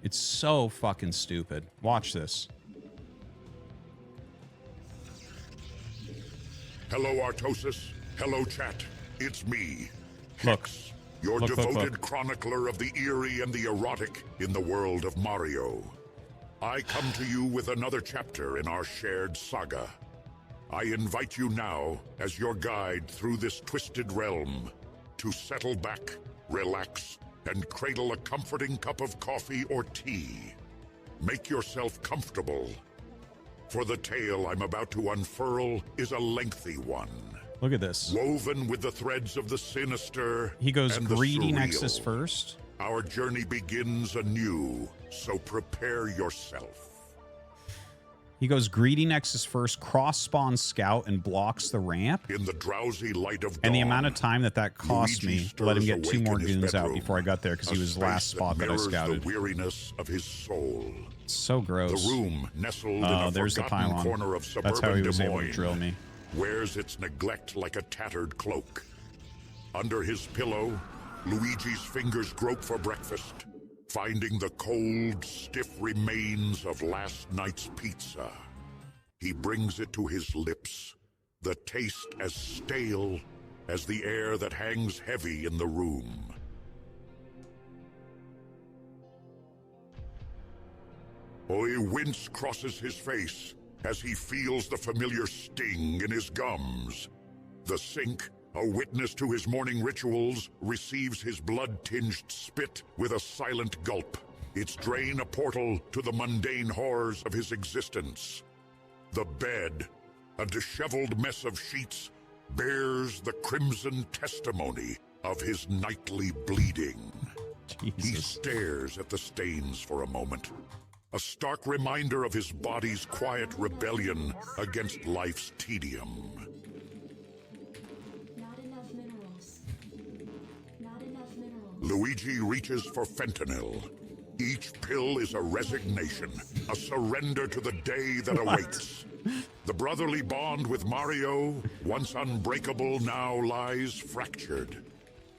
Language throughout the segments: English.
It's so fucking stupid. Watch this. Hello, Artosis. Hello, chat. It's me, Look. Hex, your Look, devoted chronicler of the eerie and the erotic in the world of Mario. I come to you with another chapter in our shared saga. I invite you now, as your guide through this twisted realm, to settle back, relax, and cradle a comforting cup of coffee or tea. Make yourself comfortable, for the tale I'm about to unfurl is a lengthy one. Look at this. Woven with the threads of the sinister. He goes and the greedy surreal. Nexus first. Our journey begins anew, so prepare yourself. He goes greedy Nexus first, cross spawns Scout, and blocks the ramp. In the drowsy light of dawn, And the amount of time that cost Luigi me to let him get stirs 2 more awake in his goons out bedroom, before I got there because he a was last space spot that I mirrors scouted. the weariness of his soul. It's so gross. The room, nestled in a there's the forgotten pylon. corner of suburban That's how he was Des able to Moines, drill me. wears its neglect like a tattered cloak. Under his pillow, Luigi's fingers grope for breakfast, finding the cold, stiff remains of last night's pizza. He brings it to his lips, the taste as stale as the air that hangs heavy in the room. A wince crosses his face as he feels the familiar sting in his gums. The sink, a witness to his morning rituals, receives his blood-tinged spit with a silent gulp, its drain a portal to the mundane horrors of his existence. The bed, a disheveled mess of sheets, bears the crimson testimony of his nightly bleeding. He Jesus. stares at the stains for a moment, a stark reminder of his body's quiet rebellion against life's tedium. Not enough minerals. Not enough minerals. Luigi reaches for fentanyl. Each pill is a resignation, a surrender to the day that awaits. The brotherly bond with Mario, once unbreakable, now lies fractured.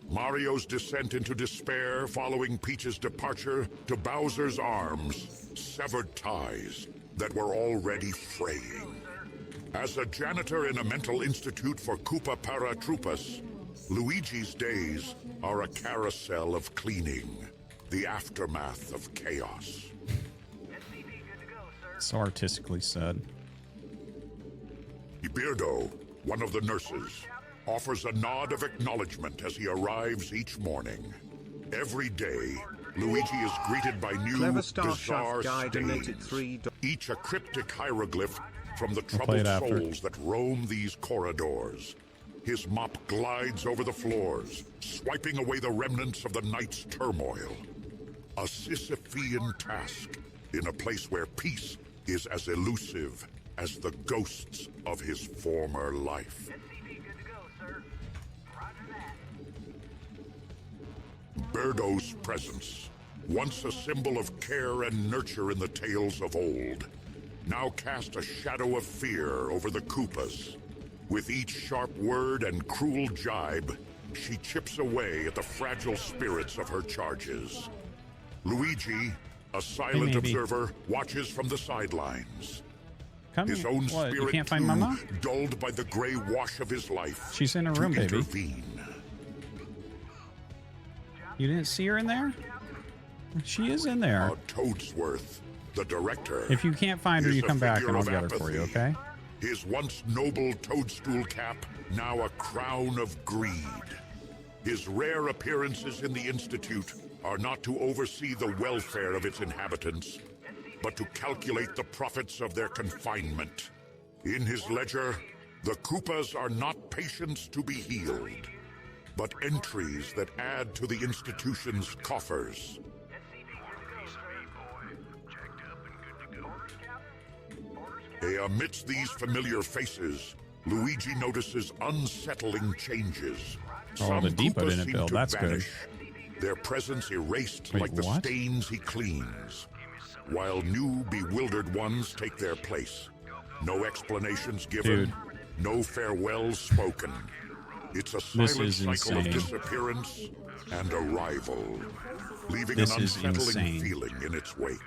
Mario's descent into despair following Peach's departure to Bowser's arms severed ties that were already fraying. As a janitor in a mental institute for Koopa Paratroopas, Luigi's days are a carousel of cleaning, the aftermath of chaos. So artistically said. Ibirdo, one of the nurses, offers a nod of acknowledgement as he arrives each morning. Every day, Luigi is greeted by new, Clever Star bizarre Shaft Guy donated stains, $3. each a cryptic hieroglyph from the play troubled it after. souls that roam these corridors. His mop glides over the floors, swiping away the remnants of the night's turmoil. A Sisyphean task in a place where peace is as elusive as the ghosts of his former life. Birdo's presence, once a symbol of care and nurture in the tales of old, now cast a shadow of fear over the Koopas. With each sharp word and cruel jibe, she chips away at the fragile spirits of her charges. Luigi, a silent maybe. observer, watches from the sidelines. Come His here. own What, spirit, you can't find too, Mama? dulled by the gray wash of his life. She's in her to room, baby. intervene. You didn't see her in there? She is in there. Toadsworth, the director. If you can't find her, is you a come back figure and I'll of get her for you, apathy. okay? His once noble toadstool cap, now a crown of greed. His rare appearances in the Institute are not to oversee the welfare of its inhabitants, but to calculate the profits of their confinement. In his ledger, the Koopas are not patients to be healed, but entries that add to the institution's coffers. Amidst these familiar faces, Luigi notices unsettling changes. Oh, Some the depot Koopas didn't seem build. to That's good. vanish, their presence erased Wait, like the what? stains he cleans, while new bewildered ones take their place. No explanations given, Dude. no farewells spoken. It's a This silent is cycle of insane. disappearance and arrival, leaving This an is unsettling insane. feeling in its wake.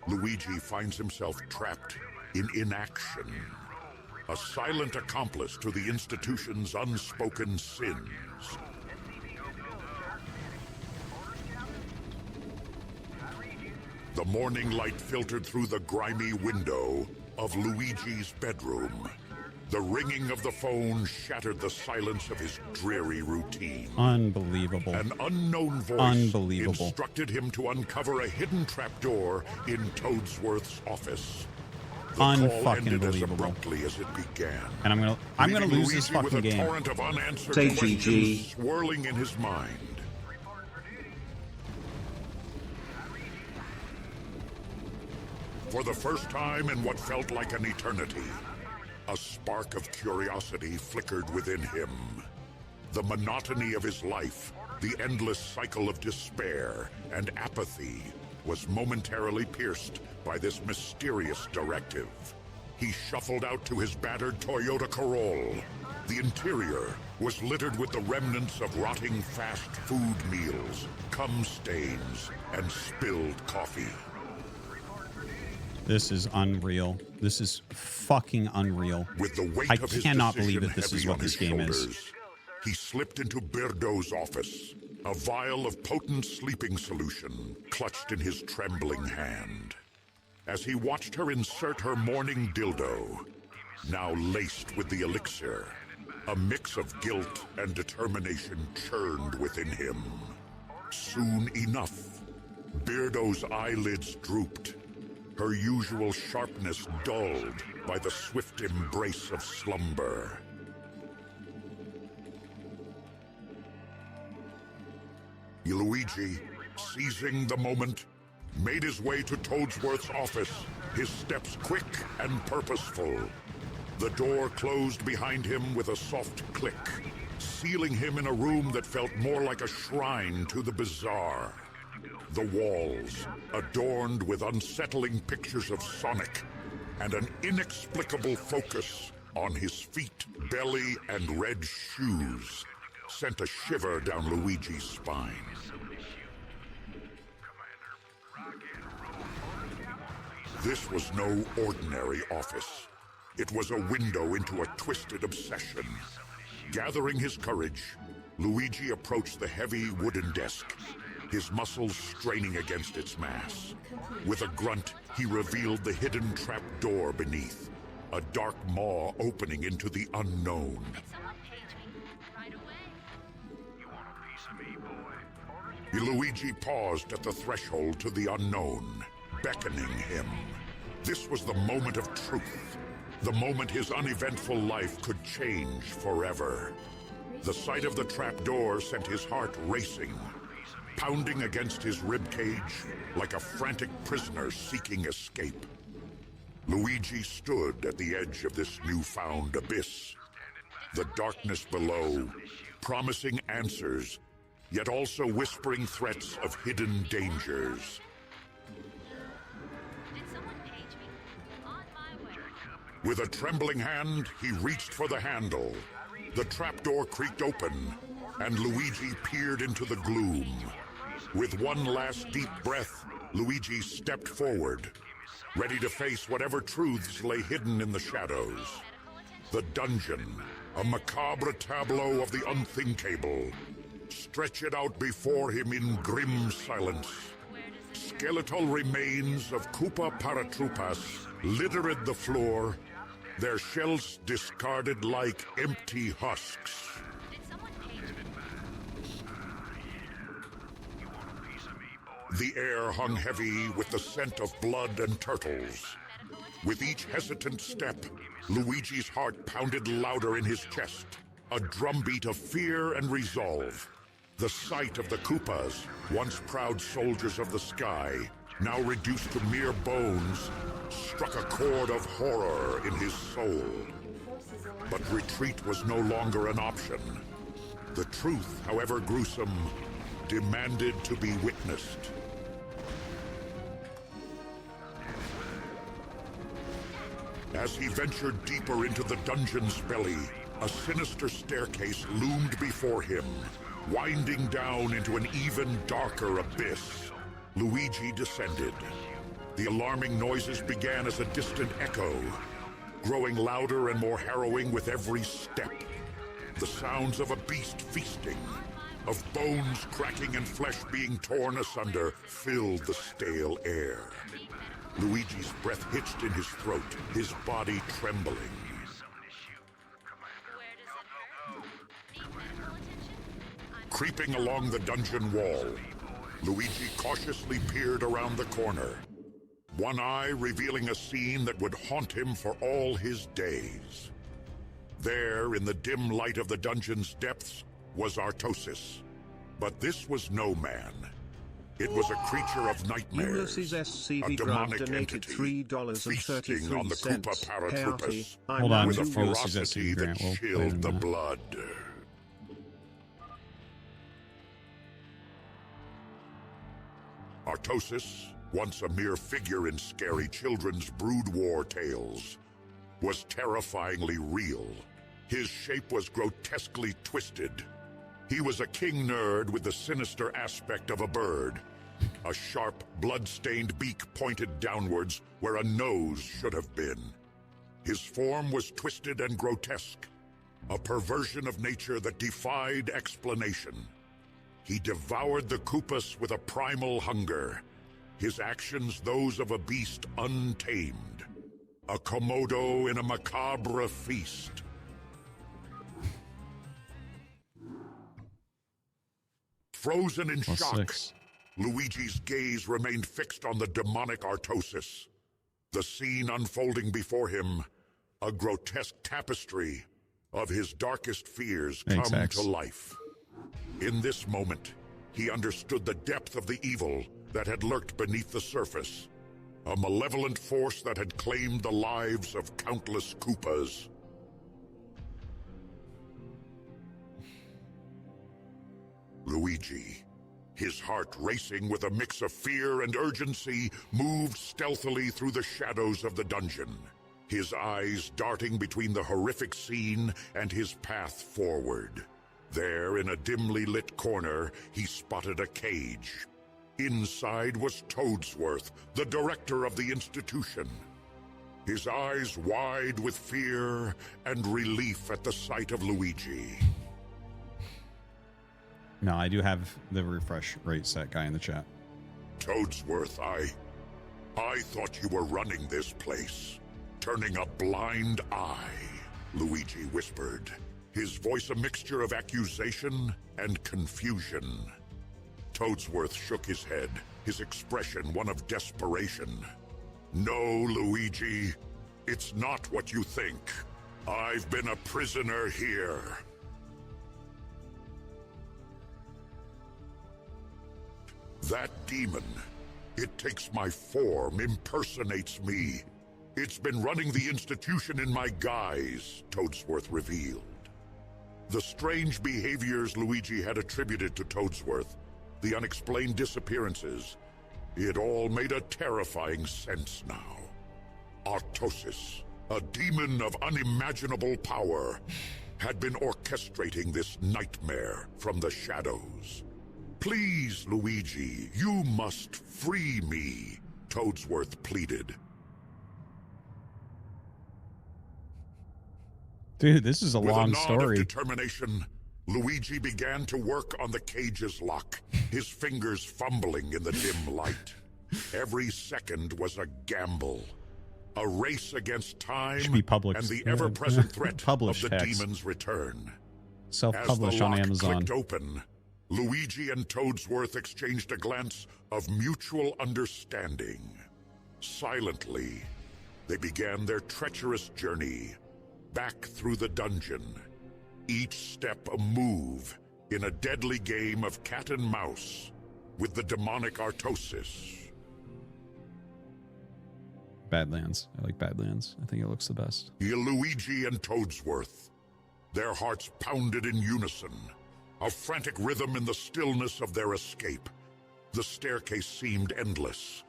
Luigi finds himself trapped in inaction, a silent accomplice to the institution's unspoken sins. The morning light filtered through the grimy window of Luigi's bedroom. The ringing of the phone shattered the silence of his dreary routine. Unbelievable. An unknown voice Unbelievable. instructed him to uncover a hidden trapdoor in Toadsworth's office. The call ended as Unfucking-believable. abruptly as it began. And I'm gonna leaving lose this Luigi with fucking a game. torrent of unanswered Say questions GG. swirling in his mind. For the first time in what felt like an eternity, a spark of curiosity flickered within him. The monotony of his life, the endless cycle of despair and apathy, was momentarily pierced by this mysterious directive. He shuffled out to his battered Toyota Corolla. The interior was littered with the remnants of rotting fast food meals, cum stains, and spilled coffee. This is unreal. This is fucking unreal. With the weight I of his cannot decision believe that this is heavy what on this his game is. shoulders, he slipped into Birdo's office, a vial of potent sleeping solution clutched in his trembling hand. As he watched her insert her morning dildo, now laced with the elixir, a mix of guilt and determination churned within him. Soon enough, Birdo's eyelids drooped, her usual sharpness dulled by the swift embrace of slumber. Luigi, seizing the moment, made his way to Toadsworth's office, his steps quick and purposeful. The door closed behind him with a soft click, sealing him in a room that felt more like a shrine to the bizarre. The walls, adorned with unsettling pictures of Sonic, and an inexplicable focus on his feet, belly, and red shoes, sent a shiver down Luigi's spine. This was no ordinary office. It was a window into a twisted obsession. Gathering his courage, Luigi approached the heavy wooden desk, his muscles straining against its mass. With a grunt, he revealed the hidden trap door beneath, a dark maw opening into the unknown. Luigi paused at the threshold to the unknown, beckoning him. This was the moment of truth, the moment his uneventful life could change forever. The sight of the trapdoor sent his heart racing, pounding against his ribcage like a frantic prisoner seeking escape. Luigi stood at the edge of this newfound abyss, the darkness below, promising answers, yet also whispering threats of hidden dangers. With a trembling hand, he reached for the handle. The trapdoor creaked open, and Luigi peered into the gloom. With one last deep breath, Luigi stepped forward, ready to face whatever truths lay hidden in the shadows. The dungeon, a macabre tableau of the unthinkable, stretched out before him in grim silence. Skeletal remains of Koopa Paratroopas littered the floor, their shells discarded like empty husks. The air hung heavy with the scent of blood and turtles. With each hesitant step, Luigi's heart pounded louder in his chest, a drumbeat of fear and resolve. The sight of the Koopas, once proud soldiers of the sky, now reduced to mere bones, struck a chord of horror in his soul. But retreat was no longer an option. The truth, however gruesome, demanded to be witnessed. As he ventured deeper into the dungeon's belly, A sinister staircase loomed before him, winding down into an even darker abyss. Luigi descended. The alarming noises began as a distant echo, growing louder and more harrowing with every step. The sounds of a beast feasting, of bones cracking and flesh being torn asunder, filled the stale air. Luigi's breath hitched in his throat, his body trembling. Creeping along the dungeon wall, Luigi cautiously peered around the corner, one eye revealing a scene that would haunt him for all his days. There, in the dim light of the dungeon's depths, was Artosis. But this was no man. It was a creature of nightmares, Ulysses a SCV demonic donated entity, feasting on the Koopa paratroopus Hold on, with a Ulysses ferocity SCV that grant. We'll play it chilled in the a minute. blood. Artosis, once a mere figure in scary children's brood war tales, was terrifyingly real. His shape was grotesquely twisted. He was a king nerd with the sinister aspect of a bird. A sharp, blood-stained beak pointed downwards where a nose should have been. His form was twisted and grotesque, a perversion of nature that defied explanation. He devoured the Koopas with a primal hunger, his actions those of a beast untamed. A Komodo in a macabre feast. Frozen in shock, +6. Luigi's gaze remained fixed on the demonic Artosis. The scene unfolding before him, a grotesque tapestry of his darkest fears Thanks, come X. to life. In this moment, he understood the depth of the evil that had lurked beneath the surface. A malevolent force that had claimed the lives of countless Koopas. Luigi, his heart racing with a mix of fear and urgency, moved stealthily through the shadows of the dungeon, his eyes darting between the horrific scene and his path forward. There, in a dimly lit corner, he spotted a cage. Inside was Toadsworth, the director of the institution. His eyes wide with fear and relief at the sight of Luigi. No, I do have the refresh rate set guy in the chat. Toadsworth, I thought you were running this place, turning a blind eye, Luigi whispered, his voice a mixture of accusation and confusion. Toadsworth shook his head, his expression one of desperation. No, Luigi, it's not what you think. I've been a prisoner here. That demon, it takes my form, impersonates me. It's been running the institution in my guise, Toadsworth revealed. The strange behaviors Luigi had attributed to Toadsworth, the unexplained disappearances, it all made a terrifying sense now. Artosis, a demon of unimaginable power, had been orchestrating this nightmare from the shadows. Please, Luigi, you must free me, Toadsworth pleaded. Dude, this is a With long a nod story. of determination, Luigi began to work on the cage's lock, his fingers fumbling in the dim light. Every second was a gamble, a race against time Should be public. and the ever-present threat of Published the text. demon's return. Self-published As the on lock Amazon. clicked open, Luigi and Toadsworth exchanged a glance of mutual understanding. Silently, they began their treacherous journey back through the dungeon, each step a move in a deadly game of cat and mouse with the demonic Artosis. Badlands. I like Badlands. I think it looks the best. Luigi and Toadsworth, their hearts pounded in unison, a frantic rhythm in the stillness of their escape. The staircase seemed endless,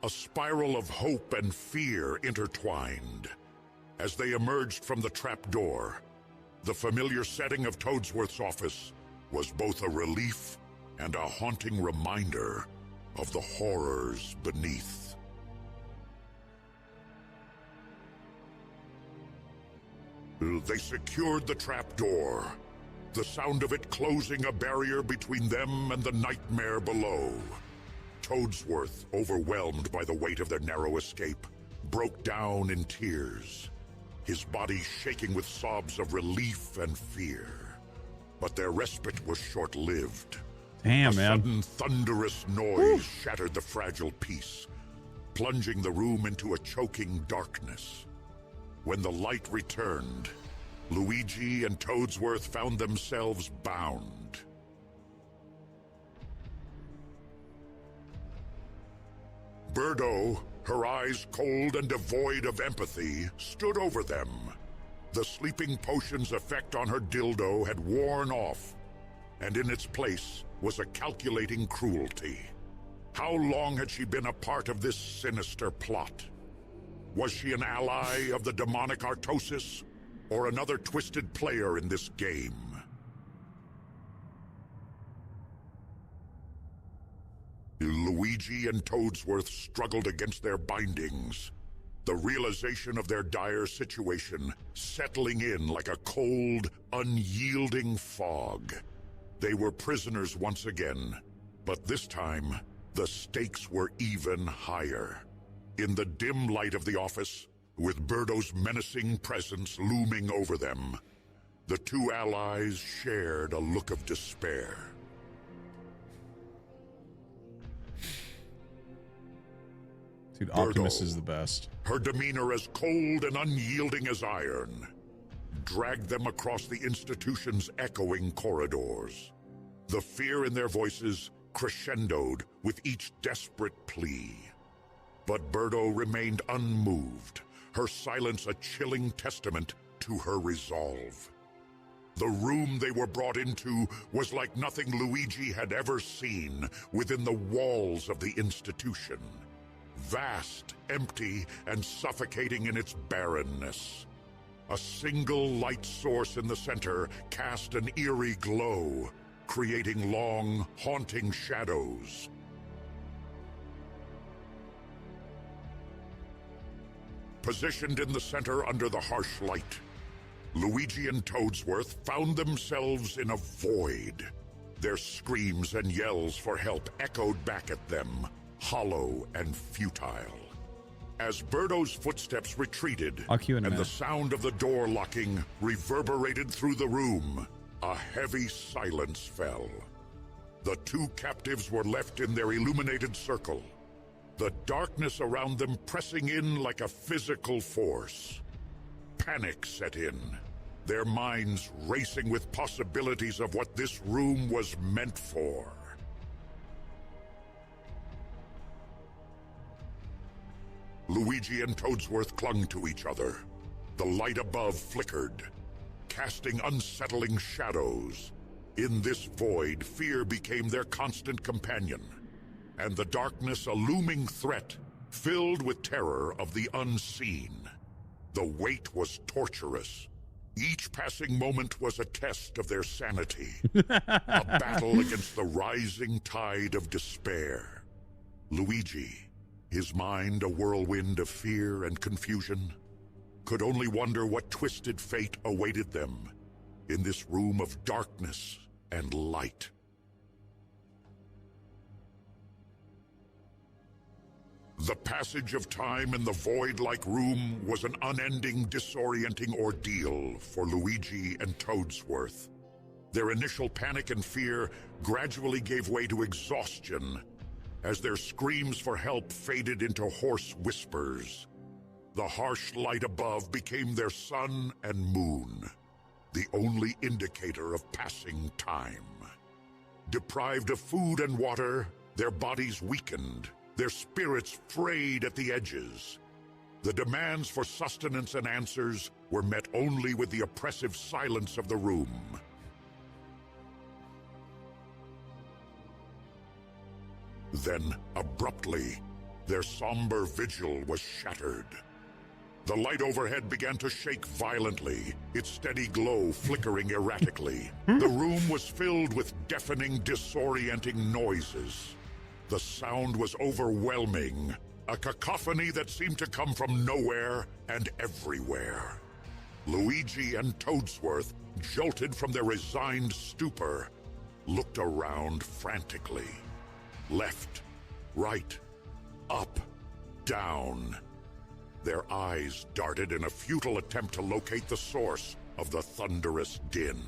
a spiral of hope and fear intertwined. As they emerged from the trapdoor, The familiar setting of Toadsworth's office was both a relief and a haunting reminder of the horrors beneath. They secured the trapdoor, the sound of it closing a barrier between them and the nightmare below. Toadsworth, overwhelmed by the weight of their narrow escape, broke down in tears, his body shaking with sobs of relief and fear. But their respite was short-lived. Damn, man. A sudden thunderous noise shattered the fragile peace, plunging the room into a choking darkness. When the light returned, Luigi and Toadsworth found themselves bound. Birdo, her eyes cold and devoid of empathy, stood over them. The sleeping potion's effect on her dildo had worn off, and in its place was a calculating cruelty. How long had she been a part of this sinister plot? Was she an ally of the demonic Artosis, or another twisted player in this game? Luigi and Toadsworth struggled against their bindings, the realization of their dire situation settling in like a cold, unyielding fog. They were prisoners once again, but this time, the stakes were even higher. In the dim light of the office, with Birdo's menacing presence looming over them, the two allies shared a look of despair. Dude, Optimus is the best. Her demeanor as cold and unyielding as iron, dragged them across the institution's echoing corridors. The fear in their voices crescendoed with each desperate plea. But Birdo remained unmoved, her silence a chilling testament to her resolve. The room they were brought into was like nothing Luigi had ever seen within the walls of the institution. Vast, empty, and suffocating in its barrenness. A single light source in the center cast an eerie glow, creating long, haunting shadows. Positioned in the center under the harsh light, Luigi and Toadsworth found themselves in a void. Their screams and yells for help echoed back at them, hollow and futile. As Birdo's footsteps retreated, and the sound of the door locking reverberated through the room, a heavy silence fell. The two captives were left in their illuminated circle, the darkness around them pressing in like a physical force. Panic set in, their minds racing with possibilities of what this room was meant for. Luigi and Toadsworth clung to each other. The light above flickered, casting unsettling shadows. In this void, fear became their constant companion, and the darkness a looming threat, filled with terror of the unseen. The wait was torturous. Each passing moment was a test of their sanity, a battle against the rising tide of despair. Luigi, his mind a whirlwind of fear and confusion, could only wonder what twisted fate awaited them in this room of darkness and light. The passage of time in the void-like room was an unending, disorienting ordeal for Luigi and Toadsworth. Their initial panic and fear gradually gave way to exhaustion as their screams for help faded into hoarse whispers. The harsh light above became their sun and moon, the only indicator of passing time. Deprived of food and water, their bodies weakened, their spirits frayed at the edges. The demands for sustenance and answers were met only with the oppressive silence of the room. Then, abruptly, their somber vigil was shattered. The light overhead began to shake violently, its steady glow flickering erratically. The room was filled with deafening, disorienting noises. The sound was overwhelming, a cacophony that seemed to come from nowhere and everywhere. Luigi and Toadsworth, jolted from their resigned stupor, looked around frantically. Left, right, up, down. Their eyes darted in a futile attempt to locate the source of the thunderous din.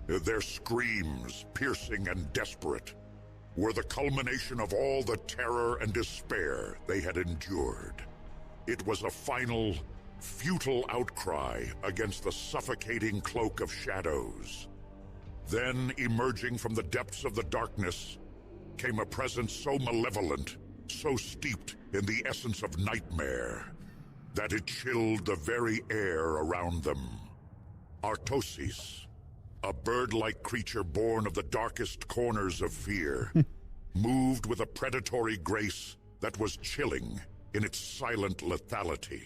Their screams, piercing and desperate, were the culmination of all the terror and despair they had endured. It was a final, futile outcry against the suffocating cloak of shadows. Then, emerging from the depths of the darkness, came a presence so malevolent, so steeped in the essence of nightmare, that it chilled the very air around them. Artosis, a bird-like creature born of the darkest corners of fear, moved with a predatory grace that was chilling in its silent lethality.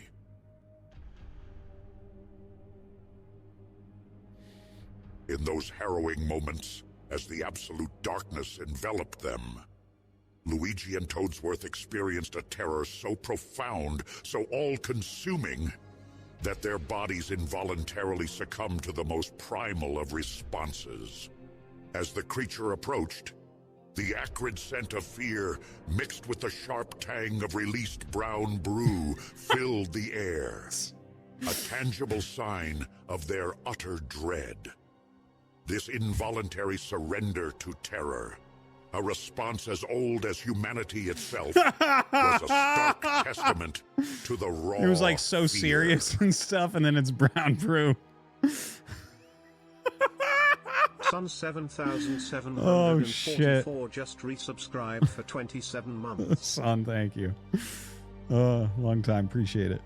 In those harrowing moments, as the absolute darkness enveloped them, Luigi and Toadsworth experienced a terror so profound, so all-consuming, that their bodies involuntarily succumbed to the most primal of responses. As the creature approached, the acrid scent of fear, mixed with the sharp tang of released brown brew, filled the air, a tangible sign of their utter dread. This involuntary surrender to terror, a response as old as humanity itself, was a stark testament to the raw It was like so fear. serious and stuff, and then it's brown brew. Sun 7744 Oh, just resubscribed for 27 months. Son, thank you. Long time, appreciate it.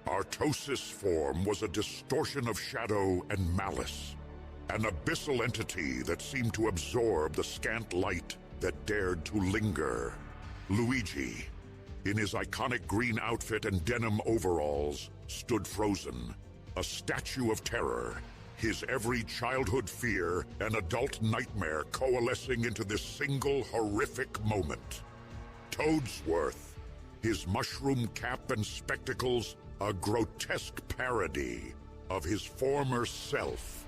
Artosis' form was a distortion of shadow and malice, an abyssal entity that seemed to absorb the scant light that dared to linger. Luigi, in his iconic green outfit and denim overalls, stood frozen, a statue of terror, his every childhood fear and adult nightmare coalescing into this single horrific moment. Toadsworth, his mushroom cap and spectacles a grotesque parody of his former self,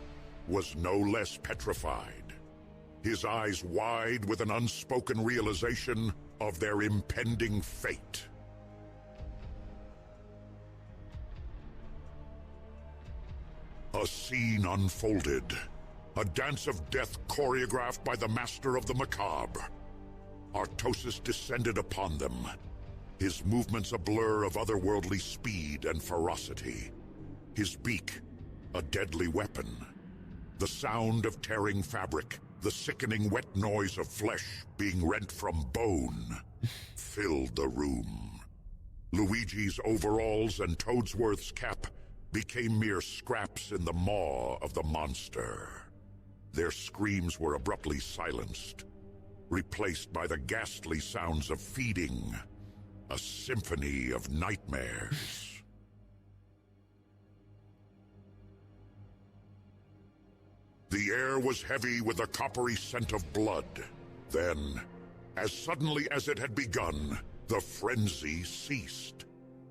was no less petrified, his eyes wide with an unspoken realization of their impending fate. A scene unfolded, a dance of death choreographed by the master of the macabre. Artosis descended upon them, his movements a blur of otherworldly speed and ferocity. His beak, a deadly weapon. The sound of tearing fabric, the sickening wet noise of flesh being rent from bone, filled the room. Luigi's overalls and Toadsworth's cap became mere scraps in the maw of the monster. Their screams were abruptly silenced, replaced by the ghastly sounds of feeding, a symphony of nightmares. The air was heavy with the coppery scent of blood. Then, as suddenly as it had begun, the frenzy ceased.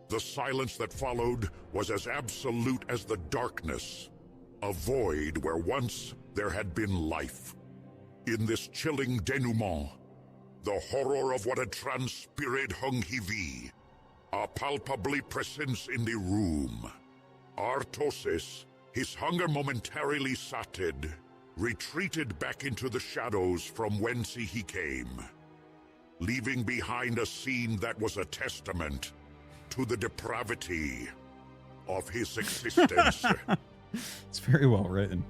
The silence that followed was as absolute as the darkness, a void where once there had been life. In this chilling denouement, the horror of what had transpired hung heavy, palpably present in the room. Artosis, his hunger momentarily sated, retreated back into the shadows from whence he came, leaving behind a scene that was a testament to the depravity of his existence. It's very well written.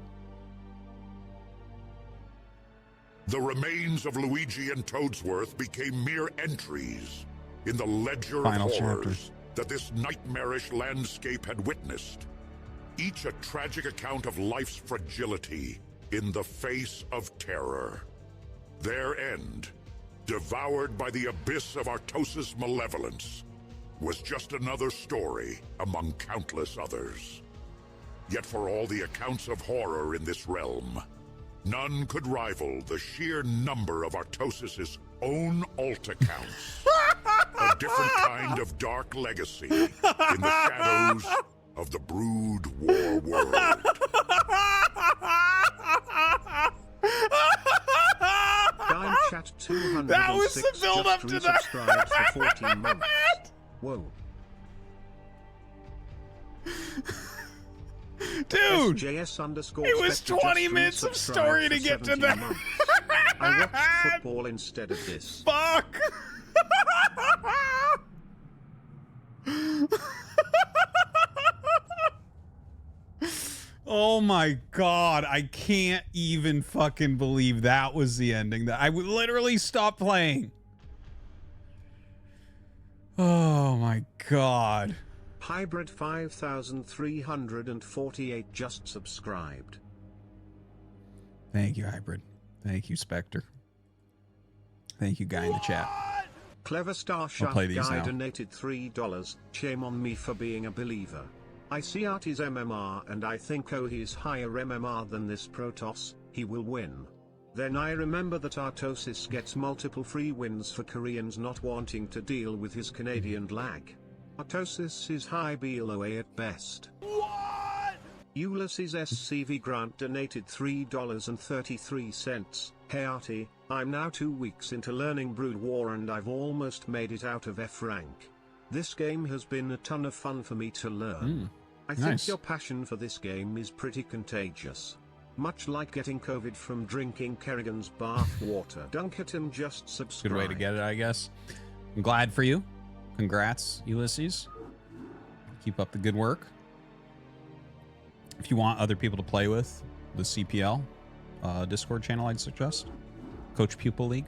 The remains of Luigi and Toadsworth became mere entries in the ledger Final of horrors chapter. that this nightmarish landscape had witnessed, each a tragic account of life's fragility in the face of terror. Their end, devoured by the abyss of Artosis' malevolence, was just another story among countless others. Yet for all the accounts of horror in this realm, none could rival the sheer number of Artosis' own alt accounts. A different kind of dark legacy in the shadows of the Brood War world. Dime Chat 206 That was the build up to that. Subscribed for 14 months. Whoa. Dude, SJS_. it was 20 minutes of story to get to that. I watched football instead of this. Fuck. Oh my god, I can't even fucking believe that was the ending. That I would literally stop playing. Oh my god. Hybrid 5348 just subscribed. Thank you, Hybrid. Thank you, Spectre. Thank you, guy in the chat. Clever Star I'll play these Guy now. donated $3. Shame on me for being a believer. I see Artie's MMR and I think, oh, he's higher MMR than this Protoss, he will win. Then I remember that Artosis gets multiple free wins for Koreans not wanting to deal with his Canadian lag. Artosis is high BLOA at best. What? Ulysses SCV Grant donated $3.33. Hey Artie, I'm now 2 weeks into learning Brood War and I've almost made it out of F rank. This game has been a ton of fun for me to learn. I think nice. your passion for this game is pretty contagious. Much like getting COVID from drinking Kerrigan's bath water. Dunkerton just subscribed. Good way to get it, I guess. I'm glad for you. Congrats, Ulysses. Keep up the good work. If you want other people to play with, the CPL Discord channel, I'd suggest Coach Pupil League.